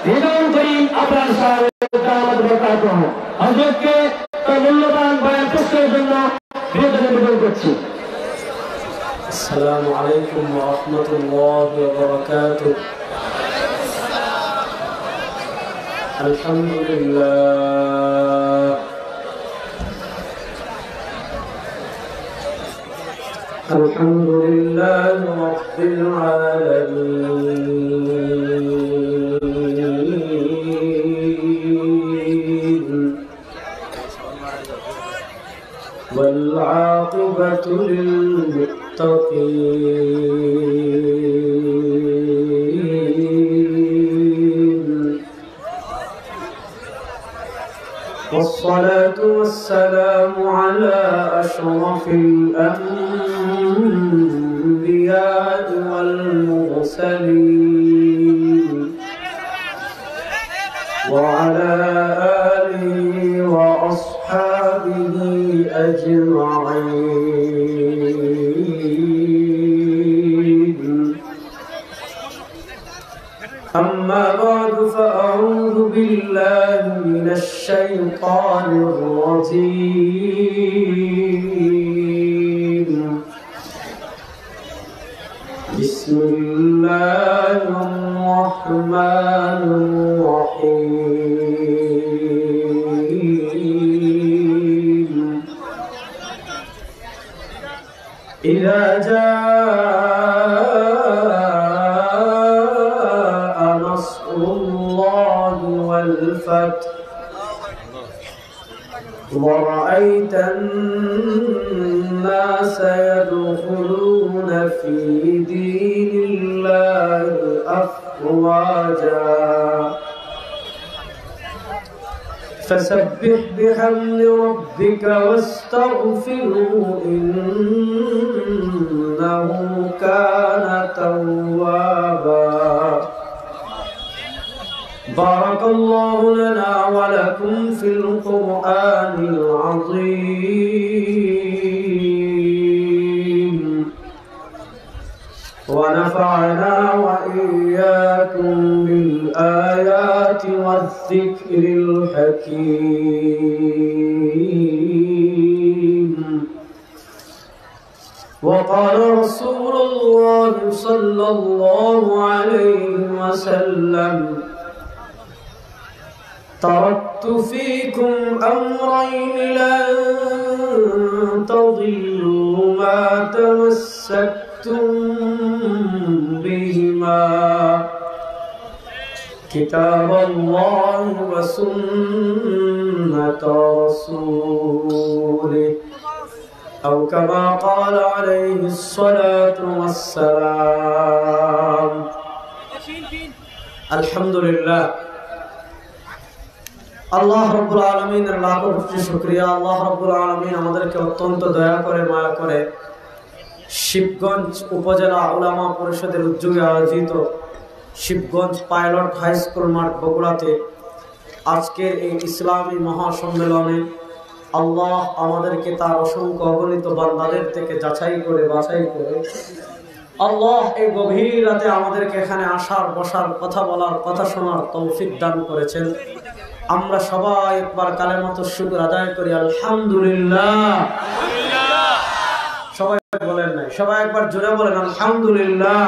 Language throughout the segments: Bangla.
নিবেদন করি আপনার হযরতকে তার মূল্যবান বয়ান পেশের জন্য নিবেদন করছি। আসসালামু আলাইকুম ওয়া রাহমাতুল্লাহি ওয়া বারাকাতুহু। আলহামদুলিল্লাহ আলহামদুলিল্লাহি রাব্বিল আলামিন ওয়াল আকিবাতু লিল والصلاة والسلام على أشرف الأنبياء والمرسلين وعلى آله وأصحابه أجمعين. أما بعد فأعوذ بالله من الشيطان الرجيم. بسم الله الرحمن الرحيم. إذا جاء نصر الله والفتح ورأيت الناس يدخلون في دين الله أفواجا فسبح بحمد ربك واستغفره إنه كان توابا. بارك الله لنا ولكم في القرآن العظيم ونفعنا وإياكم بالآيات والذكر الحكيم. وقال رسول الله صلى الله عليه وسلم: تركت فيكم أمرين لن تضلوا ما تمسكتم بهما كتاب الله وسنة رسوله أو كما قال عليه الصلاة والسلام. الحمد لله. আল্লাহ রাব্বুল আলামিনের লাখ কোটি শুকরিয়া। আল্লাহ রাব্বুল আলামিন আমাদেরকে অত্যন্ত দয়া করে মায়া করে শিবগঞ্জ উপজেলা উলামা পরিষদের উদ্যোগে আয়োজিত শিবগঞ্জ পাইলট হাই স্কুল মাঠ বগুড়াতে আজকের এই ইসলামী মহাসম্মেলনে আল্লাহ আমাদেরকে তার অসংখ্য অগণিত বান্দাদের থেকে যাচাই করে বাছাই করে আল্লাহ এই গভীর রাতে আমাদেরকে এখানে আসার বসার কথা বলার কথা শোনার তৌফিক দান করেছেন। আমরা সবাই একবার কালেমাতুশ শুকর আদায় করি আলহামদুলিল্লাহ। সবাই বলেন নাই, সবাই একবার জোরে বলেন আলহামদুলিল্লাহ।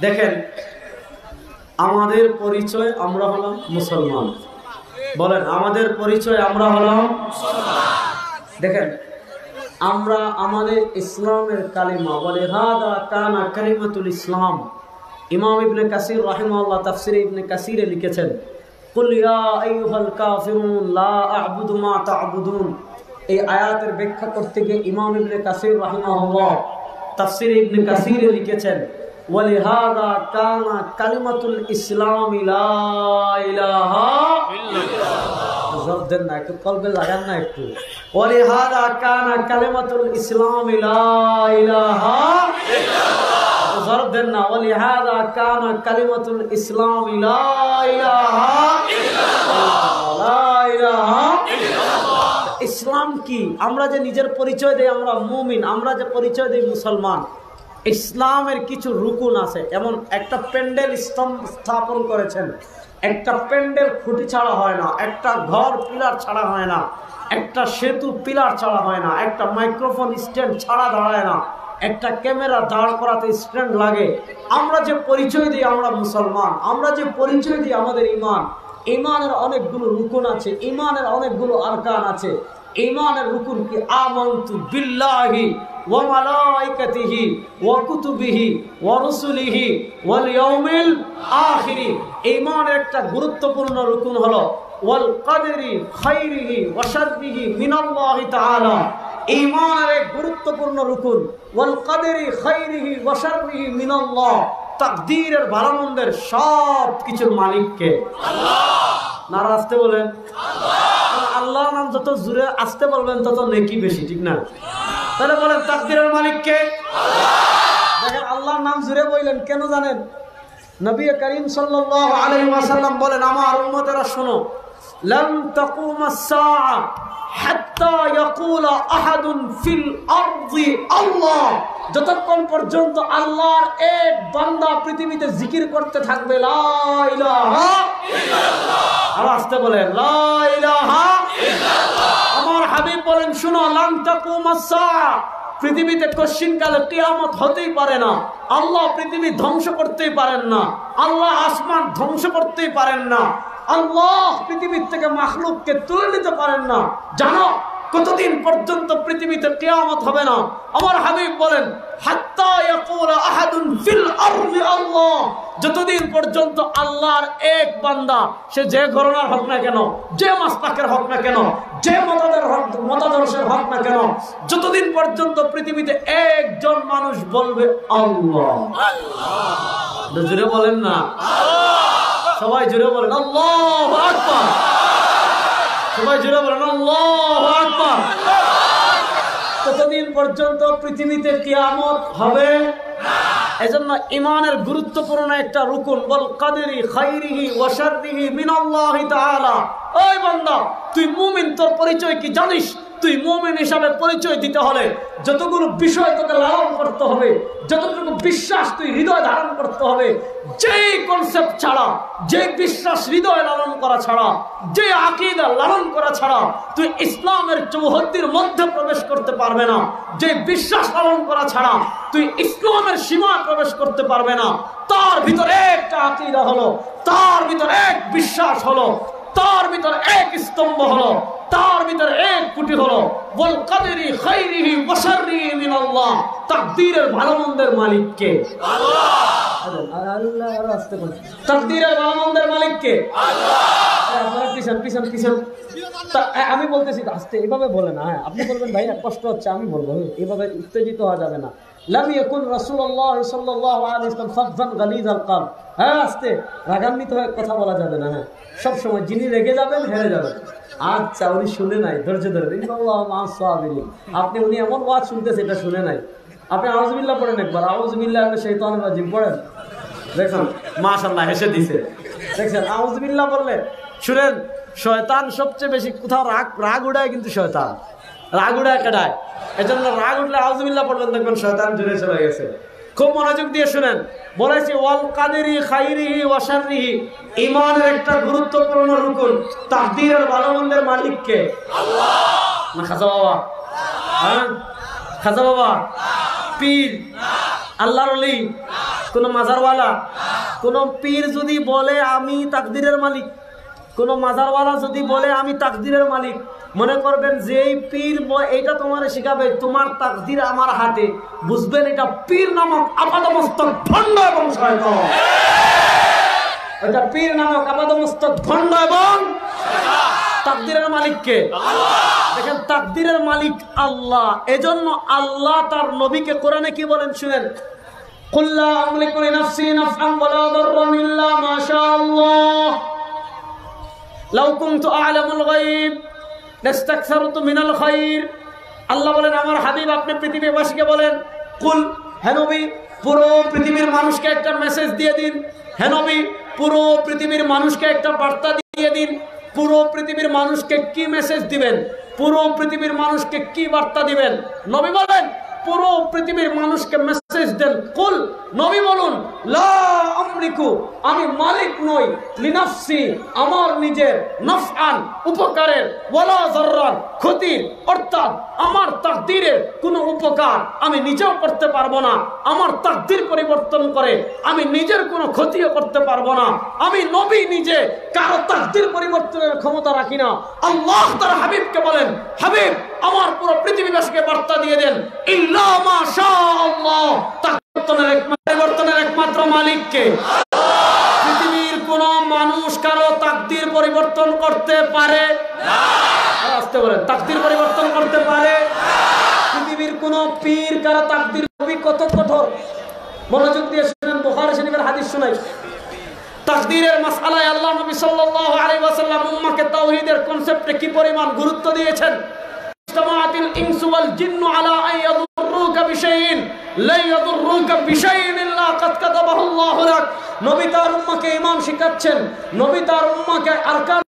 দেখেন, আমাদের পরিচয় আমরা হলাম মুসলমান। বলেন, আমাদের পরিচয় আমরা হলাম মুসলমান। দেখেন, আমরা আমাদের ইসলামের কালিমা বলে হাদা কানা কালিমাতুল ইসলাম। ইমাম ইবনে কাসির রাহিমাহুল্লাহ তাফসিরে ইবনে কাসিরে লিখেছেন, কুল ইয়া আইয়ুহাল কাফিরুন লা আ'বুদু মা তা'বুদুন। এই আয়াতের ব্যাখ্যা করতে গিয়ে ইমাম ইবনে কাসির রাহিমাহুল্লাহ তাফসিরে ইবনে কাসিরে লিখেছেন, ওয়ালিহাদা কানা কালিমাতুল ইসলাম লা ইলাহা ইল্লাল্লাহ। জোর দেন না, একটু কলবে লাগান না একটু। ওয়ালিহাদা কানা কালিমাতুল ইসলাম লা ইলাহা ইল্লাল্লাহ। জোর দেন না, ওয়ালিহাদা কানা কালিমাতুল ইসলাম লা ইলাহা ইল্লাল্লাহ। লা ইলাহা ইল্লাল্লাহ। ইসলাম কি? আমরা যে নিজের পরিচয় দেই আমরা মুমিন, আমরা যে পরিচয় দেই মুসলমান, ইসলামের কিছু রুকুন আছে, এমন একটা প্যান্ডেল স্থাপন করেছেন, একটা প্যান্ডেল খুঁটি ছাড়া হয় না, একটা ঘর পিলার ছাড়া হয় না, একটা সেতু পিলার ছাড়া হয় না, একটা মাইক্রোফোন স্ট্যান্ড ছাড়া দাঁড়ায় না, একটা ক্যামেরা দাঁড় করাতে স্ট্যান্ড লাগে। আমরা যে পরিচয় দিই আমরা মুসলমান, আমরা যে পরিচয় দিই আমাদের ইমান, ইমানের অনেকগুলো রুকুন আছে, ইমানের অনেকগুলো আরকান আছে। ইমানের রুকুন কি? আমানতু বিল্লাহি ওয়া মালাইকাতিহি ওয়া কুতুবিহি ওয়া রুসুলিহি ওয়াল ইয়াউমিল আখির। ইমানের একটা গুরুত্বপূর্ণ রুকুন হলো ওয়াল কদরি খাইরিহি ওয়া শাররিহি মিনাল্লাহি তাআলা। ইমানের এক গুরুত্বপূর্ণ রুকুন ওয়াল কদরি খাইরিহি ওয়া শাররিহি মিনাল্লাহ। তাকদীরের ভালো মন্দের সব কিছুর মালিক কে? আল্লাহ। নারা আসতে বলেন আল্লাহ। আল্লাহর নাম যত জোরে আসতে বলবেন তত নেকি বেশি, ঠিক না? তাহলে বলেন তাকদীরের মালিক কে? আল্লাহ। দেখেন আল্লাহর নাম জোরে বললেন কেন জানেন? নবী করিম সাল্লাল্লাহু আলাইহি ওয়াসাল্লাম বলেন, আমার উম্মতেরা শোনো, লাম তাকুমাস সাআ হাত্তা ইয়াকুলা আহাদুন ফিল আরদি আল্লাহ। যতক্ষণ পর্যন্ত আল্লাহর এক বান্দা পৃথিবীতে জিকির করতে থাকবে লা ইলাহা ইল্লাল্লাহ, আর আসতে বলেন লা ইলাহা ইল্লাল্লাহ। আমার হাবিব বলেন শুনো, লাম তাকুমাস সাআ, পৃথিবীতে কশিনকালে কিয়ামত হতেই পারে না। আল্লাহ পৃথিবী ধ্বংস করতেই পারেন না, আল্লাহ আসমান ধ্বংস করতেই পারেন না, আল্লাহ পৃথিবীর থেকে মাখলুককে তুলে নিতে পারেন না। জানো কতদিন পর্যন্ত পৃথিবীতে কিয়ামত হবে না? আমার হাবিব বলেন হাত্তা ইয়াকুলা আহাদুন ফিল আরদি আল্লাহ, যতদিন পর্যন্ত আল্লাহর এক বান্দা, সে যে ঘরানার হোক না কেন, যে মাসলাকের হোক না কেন, যে মতাদর্শের হোক না কেন, যতদিন পর্যন্ত পৃথিবীতে একজন মানুষ বলবে আল্লাহ আল্লাহ, জোরে বলেন না সবাই জোরে বলেন আল্লাহু আকবার, সবাই জোরে বলেন আল্লাহু আকবার, ততদিন পর্যন্ত পৃথিবীতে কিয়ামত হবে না। এজন্য ইমানের গুরুত্বপূর্ণ একটা রুকুন বল কদরি খাইরিহি ওয়া শাররিহি মিনাল্লাহি তাআলা। ওই বান্দা, তুই মুমিন, তোর পরিচয় কি জানিস? তুই মুমিন হিসাবে পরিচয় দিতে হলে যতগুলো বিষয় তোকে লালন করতে হবে, যতটুকু বিশ্বাস তুই হৃদয় ধারণ করতে হবে, যেই কনসেপ্ট ছাড়া, যে বিশ্বাস হৃদয় লালন করা ছাড়া, যে আকীদা লালন করা ছাড়া তুই ইসলামের চৌহদ্দির মধ্যে প্রবেশ করতে পারবে না। যে বিশ্বাস লালন করা ছাড়া তুই ইসলামের সীমা প্রবেশ করতে পারবে না। তার ভিতরে একটা আকীদা হলো, তার ভিতরে এক বিশ্বাস হলো, তার ভিতরে এক স্তম্ভ হলো, তার ভিতরে এক কুটি হলো ওয়াল কদরি খাইরিহি ওয়া শাররিহি মিনাল্লাহ। তাকদীরের ভালো মন্দের মালিক কে? আল্লাহ। আল্লাহ রাস্তে কোন তাকদীরের ভালো মন্দের মালিক কে? আল্লাহ। আপনারা পিছন পিছন পিছন, আমি বলতেছি আস্তে, এভাবে বলে না। হ্যাঁ আপনি বলবেন ভাই কষ্ট হচ্ছে, আমি বলবো, এভাবে উত্তেজিত হওয়া যাবে না। লাম ইয়াকুন রাসূলুল্লাহ সাল্লাল্লাহু আলাইহি ওয়াসাল্লাম ফাযযান গালিযাল কলব। হ্যাঁ আস্তে, রাগান্বিত হয়ে কথা বলা যাবে না। হ্যাঁ সব সময় যিনি রেগে যাবেন হেরে যাবেন। আচ্ছা উনি শুনে নাই, ধৈর্য ধরে, ইন্নাল্লাহা মা'আস সাবিরিন। আপনি উনি এমন ওয়াজ শুনতেছে এটা শুনে নাই, আপনি আউযুবিল্লাহ পড়েন একবার, আউযুবিল্লাহি মিনাশ শাইতানির রাজিম পড়েন, দেখেন মাশাআল্লাহ হেসে দিছে, দেখছেন আউযুবিল্লাহ বললে। শুনেন, শয়তান সবচেয়ে বেশি কোথাও রাগ উড়ায়, কিন্তু শয়তান রাগ উড়ায় কাটায়। এজন্য রাগ উঠলে আউযুবিল্লাহ পড়বেন, দেখবেন শয়তান জুড়ে চলে গেছে। খুব মনোযোগ দিয়ে শুনেন, বলেছি ওয়াল কদরি খাইরিহি ওয়া শাররিহি, ঈমানের একটা গুরুত্বপূর্ণ রুকুন। তাকদীরের ভালো মন্দের মালিক কে? আল্লাহ। না খাজা বাবা? হ্যাঁ খাজা বাবা? পীর? আল্লাহর ওলি? কোন মাজারওয়ালা? কোন পীর যদি বলে আমি তাকদীরের মালিক, কোন মাজারওয়ালা যদি বলে আমি তাকদীরের মালিক, মনে করবেন যে এই পীর এইটা তোমার শিখাবে, তোমার তাকদীর আমার হাতে, বুঝবেন এটা পীর নামক আপাদমস্তক ভণ্ড এবং শয়তান। এটা পীর নামক আপাদমস্তক ভণ্ড এবং তাকদীরের মালিক কে? আল্লাহ। দেখেন তাকদীরের মালিক আল্লাহ। এজন্য আল্লাহ তার নবীকে কোরআনে কি বলেন শুনেন, কুল লা আমলিকু লিনাফসি নাফআন ওয়ালা দাররান ইল্লা মা শাআল্লাহ লাউ কুনতু আ'লামুল গায়ব লাস্তাকসারতু মিনাল খায়র। আল্লাহ বলেন আমার হাবিব আপনি পৃথিবীবাসীকে বলেন, কুল, হে নবী পুরো পৃথিবীর মানুষকে একটা মেসেজ দিয়ে দিন, হে নবী পুরো পৃথিবীর মানুষকে একটা বার্তা দিয়ে দিন। পুরো পৃথিবীর মানুষকে কি মেসেজ দিবেন? পুরো পৃথিবীর মানুষকে কি বার্তা দিবেন? নবী বলেন পুরো পৃথিবীর মানুষকে মেসেজ দেন, কুল নবী বলুন, লা আমলিকু, আমি মালিক নই, লিনাফসি, আমার নিজের, নাফআন উপকারের, ওয়ালা যাররান ক্ষতির, অর্থাৎ আমার তাকদীরের কোনো উপকার আমি নিজেও করতে পারবো না, আমার তাকদীর পরিবর্তন করে আমি নিজের কোনো ক্ষতিও করতে পারবো না। আমি নবী নিজে কারো তাকদীর পরিবর্তনের ক্ষমতা রাখি না। আল্লাহ তার হাবিবকে বলেন, হাবিব আমার পুরো পৃথিবীবাসীকে বার্তা দিয়ে দেন, ইল্লা মা শাআল্লাহ, পরিবর্তনের একমাত্র মালিককে। পৃথিবীর কোন মানুষ কারো তাকদীর পরিবর্তন করতে পারে না। আসতে বলেন, তাকদীর পরিবর্তন করতে পারে? পৃথিবীর কোন পীর কারো তাকদীর কত কঠোর, মনোযোগ দিয়ে শুনেন, বুখারী শরীফের হাদিস শুনাই। তাকদীরের মাসআলায় আল্লাহ নবী সাল্লাল্লাহু আলাইহি ওয়াসাল্লাম উম্মাহকে তাওহীদের কনসেপ্টে কি পরিমাণ গুরুত্ব দিয়েছেন। ইজতামাআতিল ইনসু ওয়াল জিন্নু আলা আন ইয়াদুররুকা বিশাইইন লা ইয়াদুররুকা বিশাইইন ইল্লা কাদ কাতাবাহু আল্লাহু লাক। নবী তার উম্মাহকে ঈমান শিখাচ্ছেন, নবী তার উম্মাহকে আরকান,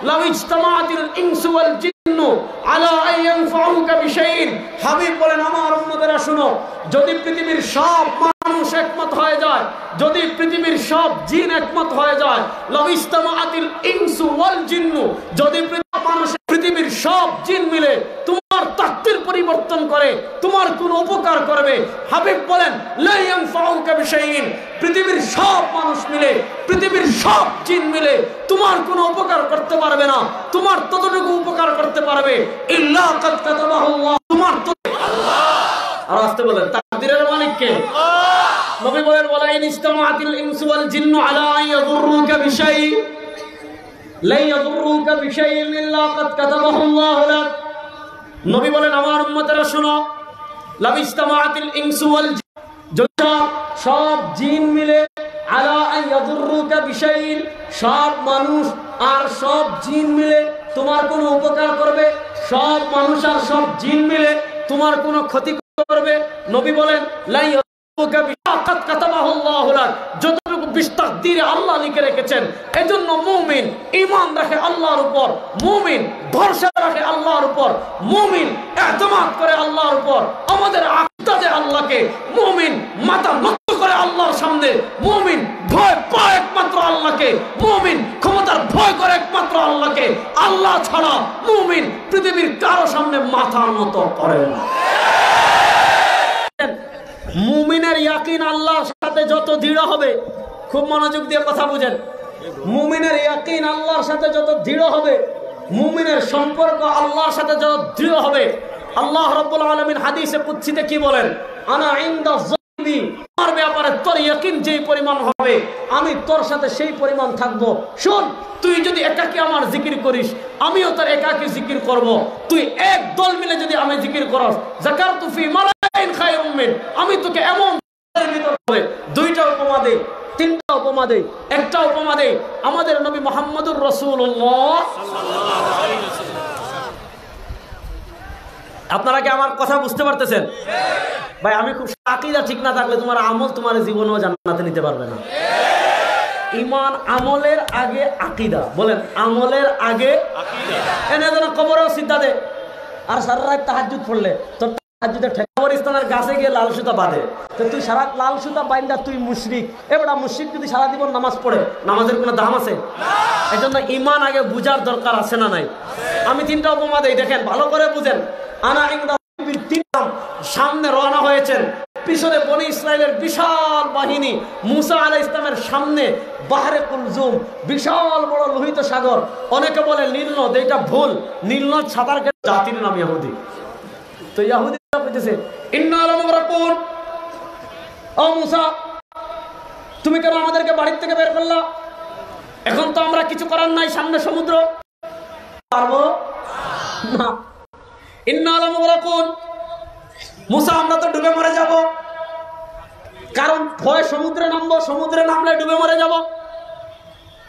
লাউ ইজতামাআতিল ইনসু ওয়াল জিন্নু আলা আন ইয়ানফাউকা বিশাইইন, হাবিব বলেন আমার উম্মতেরা শুনো, যদি পৃথিবীর সব মানুষ একমত হয়ে যায়, যদি পৃথিবীর সব জিন একমত হয়ে যায়, লাউ ইজতামাআতিল ইনসু ওয়াল জিন্নু, যদি পৃথিবীর সব জিন মিলে তোমার তাকদীর পরিবর্তন করে তোমার কোন উপকার করবে, হাবিব বলেন লা ইয়ানফাউকা বিশাইইন, পৃথিবীর সব মানুষ মিলে, পৃথিবীর সব জিন মিলে তোমার কোনো উপকার করতে পারবে না, তোমার ততটুকু উপকার করতে পারবে ইল্লা কাদ কাতাবাহু আল্লাহ, তোমার তো আল্লাহ। আর আসতে বলেন, তাকদীরের মালিক কে? নবী বলেন, ওয়ালা ইন ইজতামাআতিল ইনসু ওয়াল জিন্নু আলা আন ইয়াদুররুকা বিশাইইন লা ইয়াদুররুকা বিশাইইন ইল্লা কাদ কাতাবাহু আল্লাহু লাক। নবী বলেন আমার উম্মতেরা শুনো, লাউ ইজতামাআতিল ইনসু ওয়াল জিন্নু, সব জিন মিলে আলা আন ইয়াদুররুকা বিশাইইন, সব মানুষ আর সব জিন মিলে তোমার কোনো উপকার করবে, সব মানুষ আর সব জিন মিলে তোমার কোনো ক্ষতি করবে, নবী বলেন লা ইয়াদুররুকা কাদ কাতাবাহু আল্লাহু লাক, যতটুকু তাকদীরে আল্লাহ লিখে রেখেছেন। এজন্য মুমিন ঈমান রাখে আল্লাহর উপর, মুমিন ভরসা রাখে আল্লাহর উপর, মুমিন ইতিমাদ করে আল্লাহর উপর, আমাদের আকীদা দেয় আল্লাহকে, মুমিন মাথা নত করে আল্লাহর সামনে, মুমিন ভয় পায় একমাত্র আল্লাহকে, মুমিন ক্ষমতার ভয় করে একমাত্র আল্লাহকে, আল্লাহ ছাড়া মুমিন পৃথিবীর কারো সামনে মাথা নত করে না। মুমিনের ইয়াকিন আল্লাহর সাথে যত দৃঢ় হবে, খুব মনোযোগ দিয়ে কথা বুঝেন, মুমিনের ইয়াকিন আল্লাহর সাথে যত দৃঢ় হবে, মুমিনের সম্পর্ক আল্লাহর সাথে যত দৃঢ় হবে, আল্লাহ রাব্বুল আলামিন হাদিসে কুদসিতে কি বলেন, আনা ইনদা যান্নি, আমার ব্যাপারে তোর ইয়াকিন যেই পরিমাণ হবে আমি তোর সাথে সেই পরিমাণ থাকব। শুন, তুই যদি একাকী আমার জিকির করিস আমিও তোর একাকী জিকির করব, তুই এক দল মিলে যদি আমি জিকির করস, যাকারতু ফি মালাইন খায়রুম মিন, আমি তোকে এমন ভিতর করে দুইটা উপমা দেই, তিনটা উপমা দেই, একটা উপমা দেই, আমাদের নবী মুহাম্মদুর রাসূলুল্লাহ সাল্লাল্লাহু আলাইহি ওয়াসাল্লাম। আপনারা কি আমার কথা বুঝতে পারতেছেন? ভাই আমি খুব আকীদা ঠিক না থাকলে তোমার আমল তোমার জীবনেও জান্নাতে নিতে পারবে না। ঈমান আমলের আগে আকীদা, বলেন আমলের আগে আকীদা। এনে যেন কবরেও সিদ্ধা দে আর সারা রাত তাহাজ্জুদ পড়লে তোর তাহাজ্জুদের কবরস্থানের গাছে গিয়ে লাল সুতা বাঁধে, তো তুই সারা লাল সুতা বাইন্দা তুই মুশরিক। এবারে মুশরিক যদি সারা জীবন নামাজ পড়ে, নামাজের কোনো দাম আছে? এই জন্য ঈমান আগে বুঝার দরকার আছে না নাই? আমি তিনটা উপমা দেই, দেখেন ভালো করে বুঝেন। আনা ইনদা সামনে রওনা হয়েছেন, পিছনে বনি ইসরাইলের বিশাল বাহিনী, মুসা আলাইহিস সালামের সামনে বাহরে কুলজুম, বিশাল বড় লোহিত সাগর, অনেকে বলে নীল নদ, এটা ভুল, নীল নদ সাঁতার কেটে জাতির নাম ইহুদি। তো ইহুদিরা বলতেছে ইন্না লামুগরাকুন, ও মুসা তুমি কেন আমাদেরকে বাড়ির থেকে বের করলা? এখন তো আমরা কিছু করার নাই, সামনে সমুদ্র, পারবো না। ইন্না লামুগরাকুন, মুসা আমরা তো ডুবে মরে যাব, কারণ ভয় সমুদ্রে নামবো, সমুদ্রে নামলে ডুবে মরে যাব।